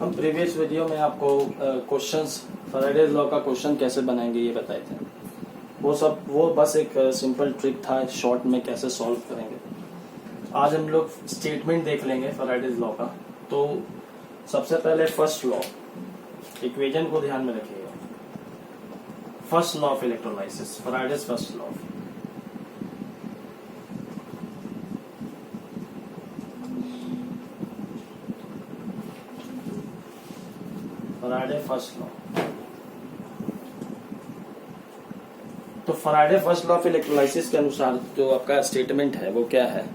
हम previous video में आपको क्वेश्चंस फैराडेज लॉ का क्वेश्चन कैसे बनाएंगे ये बताए थे। वो बस एक सिंपल ट्रिक था, शॉर्ट में कैसे सॉल्व करेंगे। आज हम लोग स्टेटमेंट देख लेंगे फैराडेज लॉ का। तो सबसे पहले फर्स्ट लॉ, इक्वेशन को ध्यान में रखिएगा। First law of electrolysis, Faraday's first law. Faraday first law. तो Faraday first law of electrolysis के अनुसार जो आपका स्टेटमेंट है वो क्या है?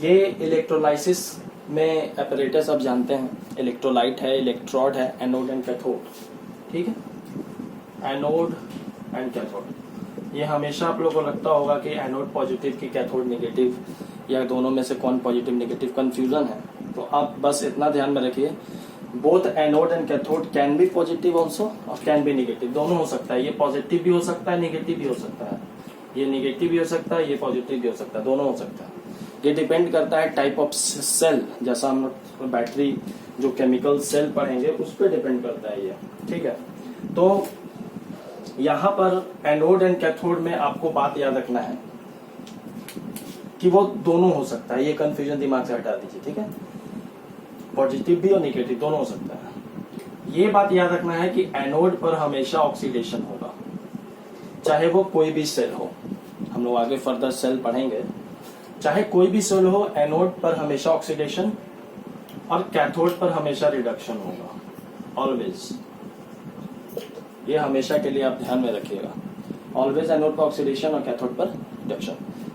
ये इलेक्ट्रोलाइसिस में अपैरेटस आप जानते हैं, इलेक्ट्रोलाइट है, इलेक्ट्रोड है, एनोड एंड कैथोड। ठीक है, एनोड एंड कैथोड। ये हमेशा आप लोगों को लगता होगा कि एनोड पॉजिटिव की कैथोड नेगेटिव, या दोनों में से कौन पॉजिटिव नेगेटिव, कंफ्यूजन है। तो आप बस इतना ध्यान में रखिए, both anode and cathode can be positive also और कैन बी नेगेटिव, दोनों हो सकता है। ये पॉजिटिव भी हो सकता है, नेगेटिव भी हो सकता है। ये नेगेटिव भी हो सकता है, ये पॉजिटिव भी हो सकता है, दोनों हो सकता है। ये डिपेंड करता है टाइप ऑफ सेल, जैसा हम बैटरी जो केमिकल सेल पढ़ेंगे उस पर डिपेंड करता है ये। ठीक है, तो यहाँ पर एनोड एंड कैथोड में आपको बात याद रखना है कि वो दोनों हो सकता है। ये कंफ्यूजन दिमाग से हटा दीजिए। ठीक है, पॉजिटिव भी और नेगेटिव दोनों हो सकता है। ये बात याद रखना है कि एनोड पर हमेशा ऑक्सीडेशन होगा, चाहे वो कोई भी सेल हो। हम लोग आगे फर्दर सेल पढ़ेंगे। चाहे कोई भी सेल हो, एनोड पर हमेशा ऑक्सीडेशन और कैथोड पर हमेशा रिडक्शन होगा, ऑलवेज। ये हमेशा के लिए आप ध्यान में रखिएगा, ऑलवेज एनोड पर ऑक्सीडेशन और कैथोड पर रिडक्शन।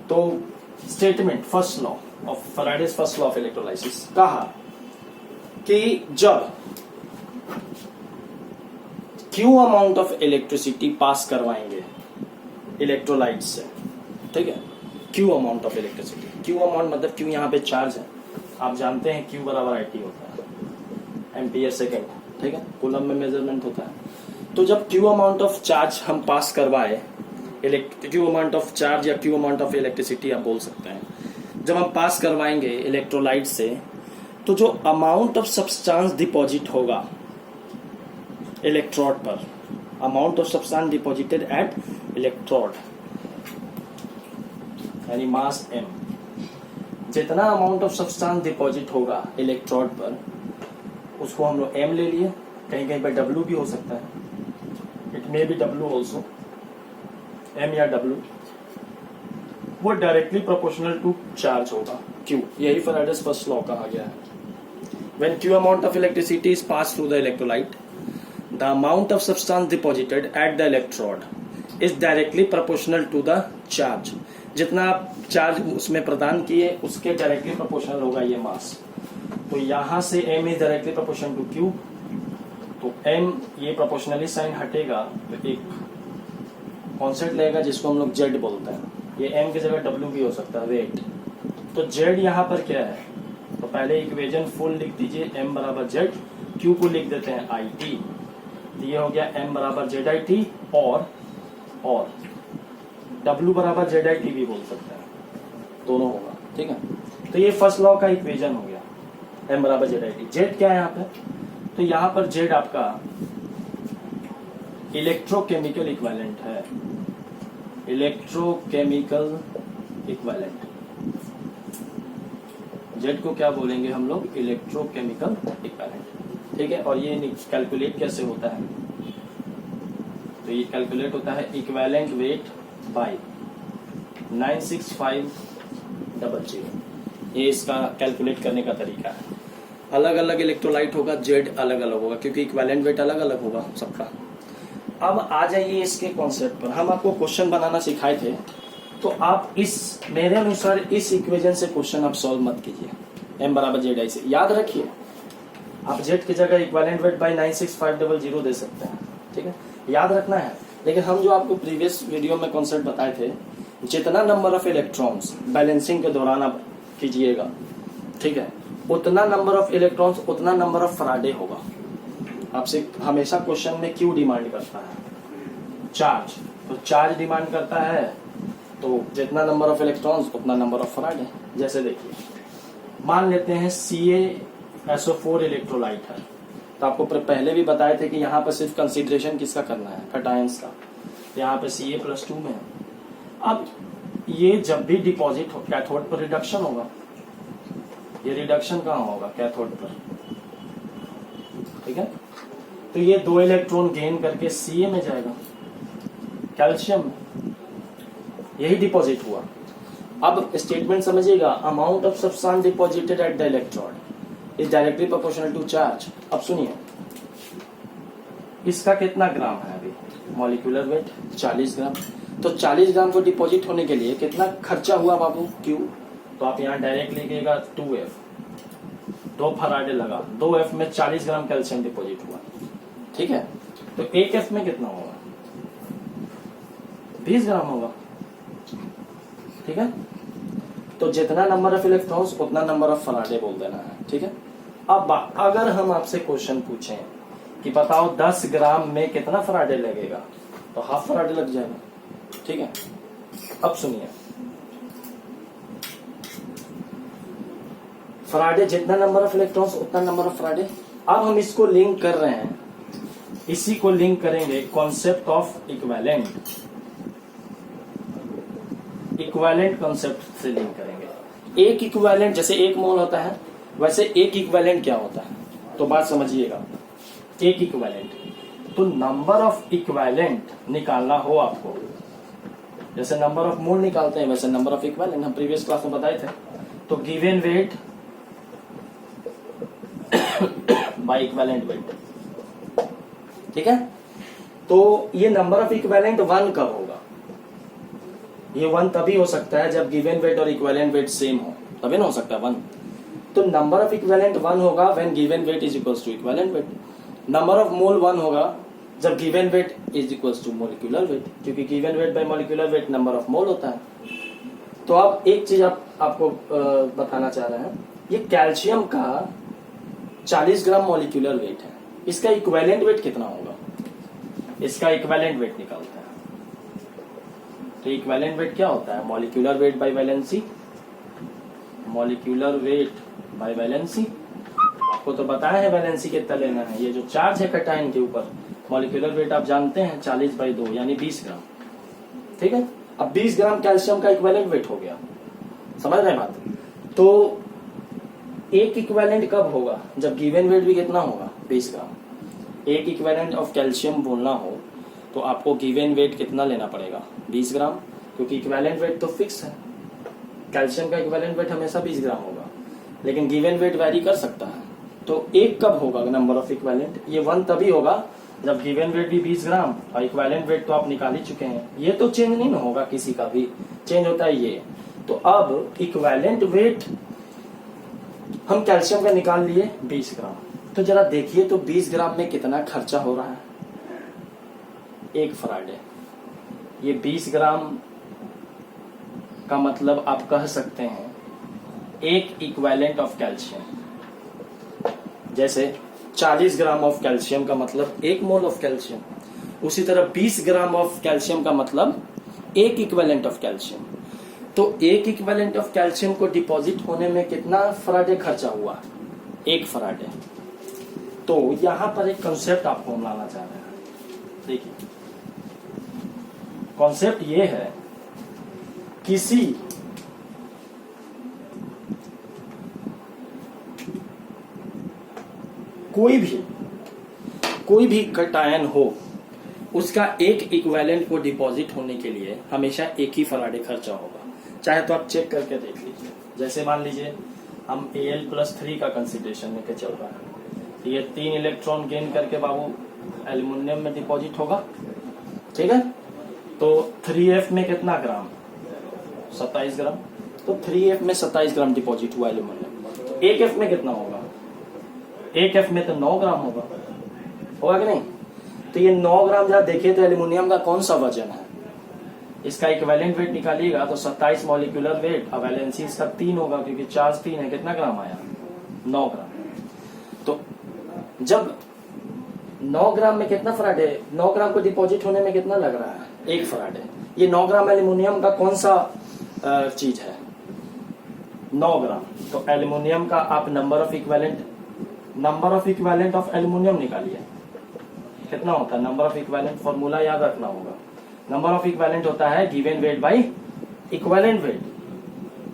तो statement first law of Faraday's first law of electrolysis कहा कि जब Q amount of electricity pass करवाएंगे इलेक्ट्रोलाइट से, ठीक है, Q amount of electricity, Q amount मतलब Q यहाँ पे चार्ज है। आप जानते हैं Q बराबर IT होता है, एम्पियर सेकेंड। ठीक है, कूलम में मेजरमेंट होता है। तो जब Q अमाउंट ऑफ चार्ज हम पास करवाए, Q अमाउंट ऑफ चार्ज या Q अमाउंट ऑफ इलेक्ट्रिसिटी आप बोल सकते हैं, जब हम पास करवाएंगे इलेक्ट्रोलाइट से, तो जो अमाउंट ऑफ सब्सटेंस डिपॉजिट होगा इलेक्ट्रोड पर, amount of substance deposited at electrode यानी मास m, जितना अमाउंट ऑफ सब्सटेंस डिपॉजिट होगा इलेक्ट्रोड पर उसको हम लोग m ले लिए। कहीं कहीं पर w भी हो सकता है, it may be w also, m या w। वो डायरेक्टली प्रोपोर्शनल टू चार्ज होगा Q। यही फैराडेज फर्स्ट लॉ कहा गया है। When Q amount of electricity is passed through the electrolyte, the amount of substance deposited at the electrode is directly proportional to the charge। जितना आप charge उसमें प्रदान किए उसके डायरेक्टली प्रोपोर्शनल होगा ये मास। तो यहाँ से m is directly proportional to Q। तो m ये प्रोपोर्शनली साइन हटेगा तो एक कॉन्सेप्ट लगेगा जिसको हम लोग Z बोलते हैं। ये m की जगह W भी हो सकता है, वेट। तो Z यहाँ पर क्या है? तो पहले इक्वेशन फुल लिख दीजिए, m बराबर z, q को लिख देते हैं IT। ये हो गया m बराबर ZIT और w बराबर ZIT भी बोल सकते हैं, दोनों होगा। ठीक है, तो ये फर्स्ट लॉ का इक्वेशन हो गया, m बराबर ZIT। z क्या है यहाँ पे? तो यहाँ पर z आपका इलेक्ट्रोकेमिकल इक्विवेलेंट है, इलेक्ट्रोकेमिकल इक्विवेलेंट। Z को क्या बोलेंगे हम लोग? Electrochemical equivalent. ठीक है, और ये कैलकुलेट कैसे होता है? तो ये कैलकुलेट होता है इक्विवेलेंट वेट बाय 96500। ये इसका कैलकुलेट करने का तरीका है। अलग अलग इलेक्ट्रोलाइट होगा, Z अलग अलग होगा क्योंकि इक्विवेलेंट वेट अलग अलग होगा सबका। अब आ जाइए इसके कॉन्सेप्ट पर। हम आपको क्वेश्चन बनाना सिखाए थे, तो आप मेरे अनुसार इस इक्वेशन से क्वेश्चन आप सॉल्व मत कीजिए। m बराबर ZI से याद रखिए, आप Z की जगह इक्विवेलेंट वेट बाय 96500 दे सकते हैं। ठीक है, याद रखना है। लेकिन हम जो आपको प्रीवियस वीडियो में कॉन्सेप्ट बताए थे, जितना नंबर ऑफ इलेक्ट्रॉन्स बैलेंसिंग के दौरान आप कीजिएगा, ठीक है, उतना नंबर ऑफ इलेक्ट्रॉन्स उतना नंबर ऑफ फैराडे होगा। आपसे हमेशा क्वेश्चन में क्यू डिमांड करता है, चार्ज। तो चार्ज डिमांड करता है तो जितना नंबर ऑफ इलेक्ट्रॉन्स उतना नंबर ऑफ फैराडे। जैसे देखिए, मान लेते हैं Ca SO4 इलेक्ट्रोलाइट है। तो आपको पहले भी बताए थे कि यहाँ पर सिर्फ कंसीडरेशन किसका करना है, कैटायंस का। यहाँ पे Ca+2 में है। अब ये जब भी डिपॉजिट हो कैथोड पर रिडक्शन होगा, ये रिडक्शन कहाँ होगा, कैथोड पर, ठीक है। तो ये 2 इलेक्ट्रॉन गेन करके Ca में जाएगा, कैल्शियम में, यही डिपॉजिट हुआ। अब स्टेटमेंट समझिएगा, amount of substance deposited at the electrode is directly proportional to charge. अब सुनिए, इसका कितना ग्राम है अभी, मॉलिक्यूलर वेट 40 ग्राम। तो 40 ग्राम को डिपॉजिट होने के लिए कितना खर्चा हुआ बाबू, क्यू। तो आप यहाँ डायरेक्ट लिखिएगा 2F, 2 फराडे लगा, 2F में 40 ग्राम कैल्शियम डिपॉजिट हुआ, ठीक है। तो 1F में कितना होगा, 20 ग्राम होगा, ठीक है। तो जितना नंबर ऑफ इलेक्ट्रॉन्स उतना नंबर ऑफ फराडे बोल देना है, ठीक है। अब अगर हम आपसे क्वेश्चन पूछें कि बताओ 10 ग्राम में कितना फराडे लगेगा, तो हाफ फराडे लग जाएगा, ठीक है। अब सुनिए, फराडे जितना नंबर ऑफ इलेक्ट्रॉन्स उतना नंबर ऑफ फराडे। अब हम इसको लिंक कर रहे हैं, इसी को लिंक करेंगे concept of equivalent, equivalent concept से लिंक करेंगे। एक इक्विवेलेंट जैसे 1 मोल होता है, वैसे एक इक्विवेलेंट क्या होता है, तो बात समझिएगा। एक इक्विवेलेंट, तो नंबर ऑफ इक्विवेलेंट निकालना हो आपको, जैसे नंबर ऑफ मोल निकालते हैं वैसे नंबर ऑफ इक्विवेलेंट हम प्रीवियस क्लास में बताए थे। तो given weight by equivalent weight, ठीक है। तो ये नंबर ऑफ इक्विवेलेंट 1 कब होगा, ये 1 तभी हो सकता है जब गिवन वेट और इक्विवेलेंट वेट सेम हो, तभी ना हो सकता है 1। तो नंबर ऑफ इक्विवेलेंट 1 होगा when given weight is equals to equivalent weight. Number of mole 1 होगा जब given weight is equals to molecular weight, क्योंकि given weight by molecular weight number of mole होता है। तो अब एक चीज आपको बताना चाह रहे हैं, ये कैल्शियम का 40 ग्राम मोलिकुलर वेट है, इसका इक्विवेलेंट वेट कितना होगा, इसका इक्विवेलेंट वेट निकालते हैं। तो इक्विवेलेंट वेट क्या होता है, molecular weight by valency, molecular weight by valency. आपको तो बताया है वैलेंसी कितना लेना है, ये जो चार्ज है कैटायन के ऊपर, मॉलिक्यूलर वेट आप जानते हैं 40/2 यानी 20 ग्राम, ठीक है। अब 20 ग्राम कैल्शियम का इक्विवेलेंट वेट हो गया, समझ रहे हैं बात। तो एक इक्विवेलेंट कब होगा, जब गिवन वेट भी कितना होगा, 20 ग्राम। एक इक्विवेलेंट ऑफ कैल्शियम बोलना हो तो आपको गिवन वेट कितना लेना पड़ेगा, 20 ग्राम, क्योंकि इक्विवेलेंट वेट तो फिक्स है। कैल्शियम का इक्विवेलेंट वेट हमेशा 20 ग्राम होगा, लेकिन गिवन वेट वैरी कर सकता है। तो एक कब होगा नंबर ऑफ इक्विवेलेंट, ये 1 तभी होगा जब गिवन वेट भी 20 ग्राम और इक्विवेलेंट वेट तो आप निकाल ही चुके हैं, ये तो चेंज नहीं होगा, किसी का भी चेंज होता है ये। तो अब इक्विवेलेंट वेट हम कैल्शियम का निकाल लिए 20 ग्राम। तो जरा देखिए तो 20 ग्राम में कितना खर्चा हो रहा है, एक फराडे। ये 20 ग्राम का मतलब आप कह सकते हैं एक इक्विवेलेंट ऑफ कैल्शियम, जैसे 40 ग्राम ऑफ कैल्शियम का मतलब 1 मोल ऑफ कैल्शियम, उसी तरह 20 ग्राम ऑफ कैल्शियम का मतलब एक इक्विवेलेंट ऑफ कैल्शियम। तो एक इक्विवेलेंट ऑफ कैल्शियम को डिपॉजिट होने में कितना फराडे खर्चा हुआ, 1 फराडे। तो यहां पर एक कॉन्सेप्ट आपको हम लाना चाह रहे हैं, देखिए कॉन्सेप्ट ये है, किसी कोई भी कैटायन हो, उसका एक इक्विवेलेंट को डिपॉजिट होने के लिए हमेशा एक ही फराडे खर्चा होगा। चाहे तो आप चेक करके देख लीजिए, जैसे मान लीजिए हम Al+3 का कंसिडरेशन लेके चल रहा है, तो ये 3 इलेक्ट्रॉन गेन करके बाबू एल्यूमिनियम में डिपॉजिट होगा, ठीक है। तो 3F में कितना ग्राम, 27 ग्राम। तो 3F में 27 ग्राम डिपॉजिट हुआ एल्यूमिनियम। 1F में कितना होगा, 1F में तो 9 ग्राम होगा कि नहीं। तो ये 9 ग्राम जरा देखिए तो एल्यूमिनियम का कौन सा वजन है, इसका इक्विवेलेंट वेट निकालिएगा तो 27 मॉलिक्यूलर वेट, अब वैलेंसी इसका 3 होगा क्योंकि चार्ज 3 है, कितना ग्राम आया, 9 ग्राम। तो जब 9 ग्राम में कितना फराडे, 9 ग्राम को डिपॉजिट होने में कितना लग रहा है, 1 फराडे। ये 9 ग्राम एल्यूमिनियम का कौन सा चीज है, 9 ग्राम। तो एल्यूमिनियम का आप number of equivalent number of equivalent of aluminium निकालिए, कितना होता है नंबर ऑफ इक्विवेलेंट, फॉर्मूला याद रखना होगा। नंबर ऑफ इक्विवेलेंट होता है given weight by equivalent weight,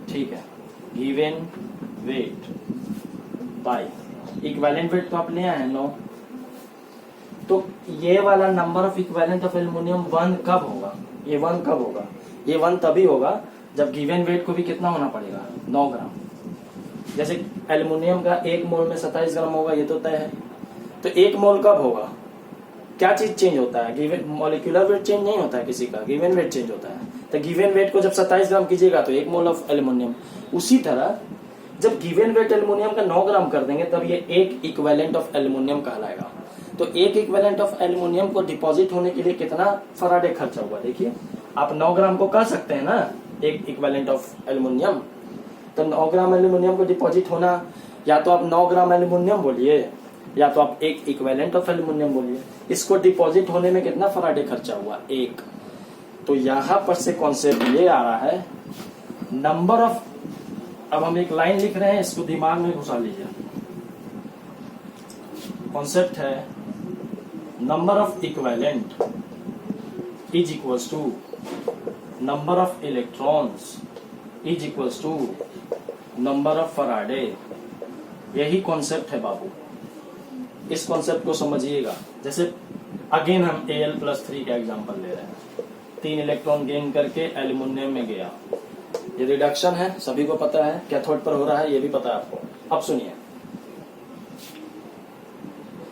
ठीक है, given weight by equivalent weight तो आप ले आए हैं 9। तो ये वाला number of equivalent of aluminium 1 कब होगा, ये 1 कब होगा, ये 1 तभी होगा जब गिवन वेट को भी कितना होना पड़ेगा 9 ग्राम। जैसे एल्युमिनियम का 1 मोल में 27 ग्राम होगा, ये तो तय है। तो 1 मोल कब होगा, क्या चीज चेंज होता है, गिवन मॉलिक्यूलर वेट चेंज नहीं होता है किसी का, गिवन वेट चेंज होता है। तो गिवन वेट को जब 27 ग्राम कीजिएगा तो 1 मोल ऑफ एल्युमिनियम। उसी तरह जब गिवन वेट एल्युमिनियम का 9 ग्राम कर देंगे तब ये एक इक्विवेलेंट ऑफ एल्युमिनियम कहलाएगा। तो एक इक्विवेलेंट ऑफ एल्युमिनियम को डिपॉजिट होने के लिए कितना फराडे खर्चा हुआ, देखिए आप 9 ग्राम को कह सकते हैं ना एक इक्विवेलेंट ऑफ एल्युमिनियम। तो 9 ग्राम एल्युमिनियम को डिपॉजिट होना, या तो आप 9 ग्राम एल्युमिनियम बोलिए या तो आप एक इक्विवेलेंट ऑफ एल्युमिनियम बोलिए। इसको डिपॉजिट होने में कितना फराडे खर्चा हुआ, 1। तो यहां पर से कॉन्सेप्ट ये आ रहा है नंबर ऑफ, अब हम एक लाइन लिख रहे हैं, इसको दिमाग में घुसा लीजिए। कॉन्सेप्ट है number of equivalent is equals to number of electrons is equals to number of faraday. यही कॉन्सेप्ट है बाबू, इस कॉन्सेप्ट को समझिएगा। जैसे अगेन हम Al+3 का एग्जांपल ले रहे हैं, 3 इलेक्ट्रॉन गेन करके एल्युमिनियम में गया, ये रिडक्शन है, सभी को पता है, कैथोड पर हो रहा है, ये भी पता है आपको। अब सुनिए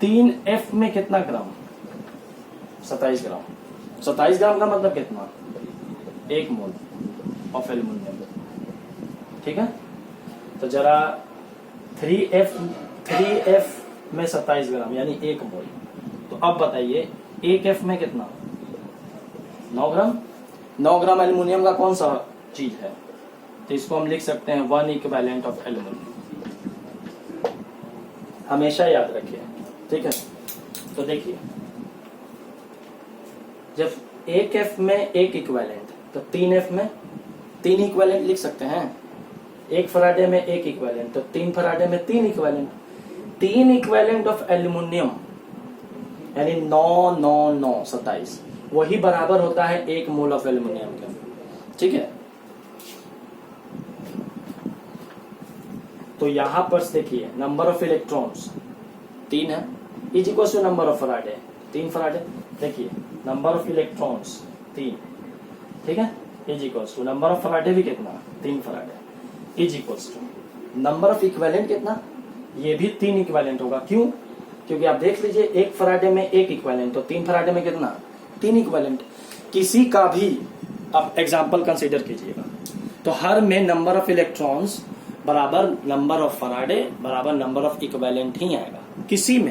3F में कितना ग्राम, 27 ग्राम। 27 ग्राम का मतलब कितना, 1 मोल ऑफ एल्युमिनियम, ठीक है। तो जरा 3F में 27 ग्राम यानी 1 मोल। तो अब बताइए 1F में कितना, 9 ग्राम। 9 ग्राम एल्युमिनियम का कौन सा चीज है, तो इसको हम लिख सकते हैं 1 इक्विवेलेंट ऑफ एल्युमिनियम। हमेशा याद रखिए, ठीक है। तो देखिए जब 1F में 1 इक्विवेलेंट, तो 3F में 3 इक्विवेलेंट लिख सकते हैं। 1 फराडे में 1 इक्विवेलेंट, तो 3 फराडे में 3 इक्विवेलेंट। 3 इक्विवेलेंट ऑफ एल्युमिनियम यानी 9 9 9 27, वही बराबर होता है 1 मोल ऑफ एल्युमिनियम का, ठीक है। तो यहां पर देखिए नंबर ऑफ इलेक्ट्रॉन्स 3 है, is equal to number of faraday 3 faraday. देखिए नंबर ऑफ इलेक्ट्रॉन्स 3, ठीक है, is equal to number of faraday भी कितना 3 faraday, is equal to number of equivalent कितना, ये भी 3 इक्विवेलेंट होगा। क्यों, क्योंकि आप देख लीजिए 1 फराडे में 1 इक्विवेलेंट, तो 3 फराडे में कितना 3 इक्विवेलेंट। किसी का भी आप एग्जाम्पल कंसीडर कीजिएगा, तो हर में नंबर ऑफ इलेक्ट्रॉन्स बराबर नंबर ऑफ फराडे बराबर नंबर ऑफ इक्विवेलेंट ही आएगा, किसी में